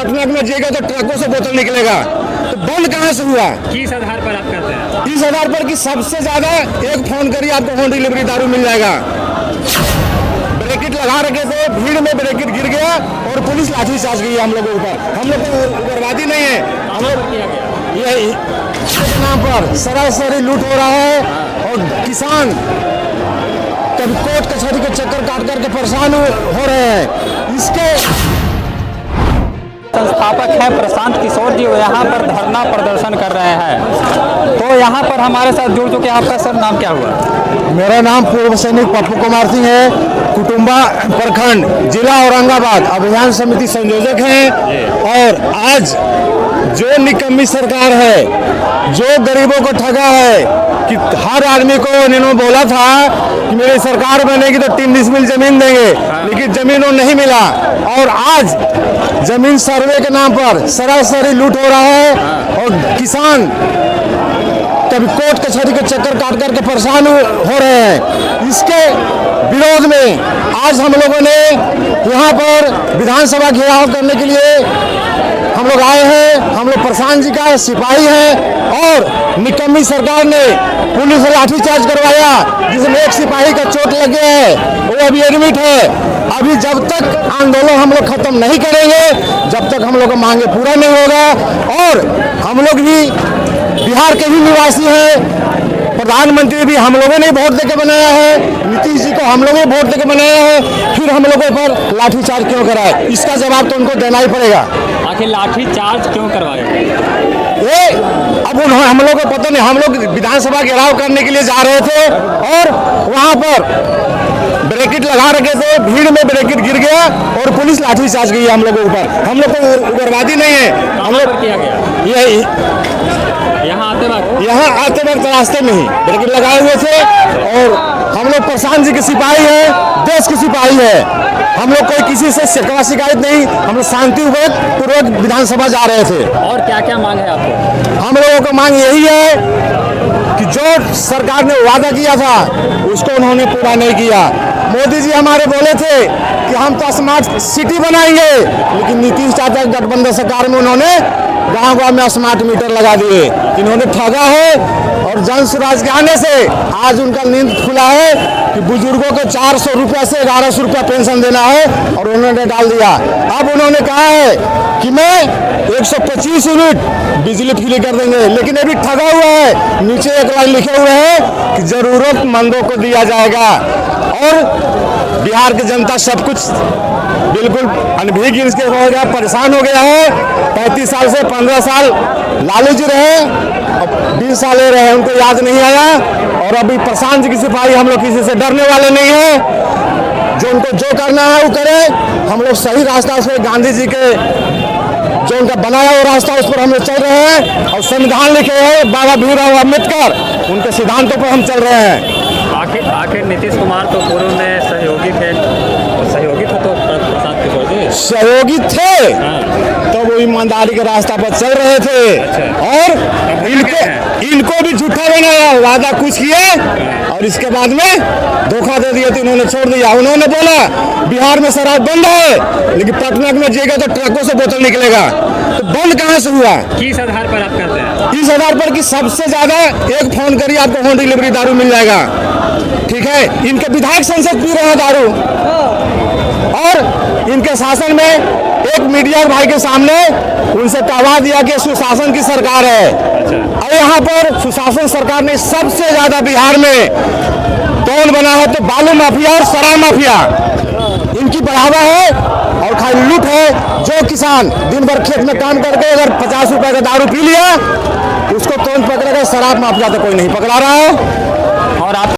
पटना में जाएगा तो ट्रकों से बोतल निकलेगा, तो बंद कहाँ से हुआ? किस आधार पर आप करते हैं? इस आधार पर कि सबसे ज्यादा एक फोन करिए आपको होम डिलीवरी दारू मिल जाएगा। ब्रेकेट लगा रखे थे, भीड़ में ब्रेकेट गिर गया और पुलिस लाठीचार्ज की हम लोगों के ऊपर। हम लोग को उग्रवादी नहीं है, हम लोग किया गया यही के नाम पर सरासरी लूट हो रहा है और किसान कभी कोर्ट कचहरी के चक्कर काट करके परेशान हो रहे हैं। इसके संस्थापक हैं प्रशांत किशोर जी, वो यहाँ पर धरना प्रदर्शन कर रहे हैं। तो यहाँ पर हमारे साथ जुड़ चुके हैं। आपका सर नाम क्या हुआ? मेरा नाम पूर्व सैनिक पप्पू कुमार सिंह है, कुटुंबा प्रखंड, जिला औरंगाबाद, अभियान समिति संयोजक हैं। और आज जो निकम्मी सरकार है, जो गरीबों को ठगा है कि हर आदमी को इन्होंने बोला था कि मेरी सरकार बनेगी तो 3 डिसमिल जमीन देंगे, लेकिन जमीन वो नहीं मिला। और आज जमीन सर्वे के नाम पर सरासरी लूट हो रहा है और किसान कभी कोर्ट कचहरी के चक्कर काट करके परेशान हो रहे हैं। इसके विरोध में आज हम लोगों ने यहाँ पर विधानसभा घेराव करने के लिए हम लोग आए हैं। हम लोग प्रशांत जी का सिपाही हैं और निकम्मी सरकार ने पुलिस से लाठीचार्ज करवाया, जिसमें एक सिपाही का चोट लग गया है, वो अभी एडमिट है। अभी जब तक आंदोलन हम लोग खत्म नहीं करेंगे, जब तक हम लोग का मांगे पूरा नहीं होगा। और हम लोग भी बिहार के ही निवासी हैं, प्रधानमंत्री भी हम लोगों ने वोट देके बनाया है, नीतीश जी को हम लोगों ने वोट देके बनाया है, फिर हम लोगों पर लाठीचार्ज क्यों कराए? इसका जवाब तो उनको देना ही पड़ेगा। आखिर लाठीचार्ज क्यों करवाए? ये अब उन्होंने हम लोग को पता नहीं, हम लोग विधानसभा घेराव करने के लिए जा रहे थे और वहाँ पर ब्रेकेट लगा रखे थे, भीड़ में ब्रेकेट गिर गया और पुलिस लाठीचार्ज की हम लोगों के ऊपर। हम लोग को उग्रवादी नहीं है, हम लोग किया गया यही यहाँ आते वक्त रास्ते में ही ब्रेकेट लगाए हुए थे। और हम लोग प्रशांत जी के सिपाही हैं, देश के सिपाही है। हम लोग कोई किसी से शिकवा शिकायत नहीं, हम लोग शांतिपूर्वक विधानसभा जा रहे थे। और क्या क्या मांग है आपको? हम लोगों का मांग यही है कि जो सरकार ने वादा किया था उसको उन्होंने पूरा नहीं किया। मोदी जी हमारे बोले थे कि हम तो स्मार्ट सिटी बनाएंगे, लेकिन नीतीश चाचा गठबंधन सरकार में उन्होंने गांव-गांव में स्मार्ट मीटर लगा दिए। इन्होंने ठगा है और जन स्वराज के आने से आज उनका नींद खुला है कि बुजुर्गों को 400 रुपया से 1100 रुपया पेंशन देना है और उन्होंने डाल दिया। अब उन्होंने कहा है कि मैं 125 यूनिट बिजली फ्री कर देंगे, लेकिन अभी ठगा हुआ है। नीचे एक लाइन लिखे हुए हैं कि जरूरतमंदों को दिया जाएगा और बिहार की जनता सब कुछ बिल्कुल अनभिज्ञ इसके हो गया, परेशान हो गया है। 35 साल से 15 साल लालू जी रहे, अब 20 साल रहे, उनको याद नहीं आया। और अभी प्रशांत जी की सिपाही, हम लोग किसी से डरने वाले नहीं हैं। जो उनको जो करना है वो करे। हम लोग सही रास्ता से गांधी जी के जो उनका बनाया हुआ रास्ता उस पर हम लोग चल रहे हैं और संविधान लिखे हैं बाबा भीमराव अम्बेडकर, उनके सिद्धांतों पर हम चल रहे हैं। आखिर नीतीश कुमार तो पूर्व में सहयोगी थे तो प्रशांत किशोर जी सहयोगी थे तो वो ईमानदारी के रास्ता पर चल रहे थे। और इनको भी झूठा बनाया, वादा कुछ किए और इसके बाद में धोखा दे दिया तो इन्होंने छोड़ दिया। उन्होंने बोला बिहार में शराब बंद है, लेकिन पटना में जाएगा तो ट्रकों से बोतल निकलेगा, तो बंद कहाँ से हुआ? किस आधार पर आप करते हैं? इस आधार पर कि सबसे ज्यादा एक फोन करिए आपको होम डिलीवरी दारू मिल जाएगा। ठीक है, इनके विधायक संसद पी रहे हैं दारू और इनके शासन में एक मीडिया भाई के सामने उनसे कहवा दिया कि सुशासन की सरकार है। और यहाँ पर सुशासन सरकार ने सबसे ज्यादा बिहार में कौन बना है तो बालू माफिया और शराब माफिया, इनकी बढ़ावा है और खाली लूट है। जो किसान दिन भर खेत में काम करके अगर 50 रुपए का दारू पी लिया उसको तुरंत पकड़ेगा, शराब माफिया तो कोई नहीं पकड़ा रहा है। और आप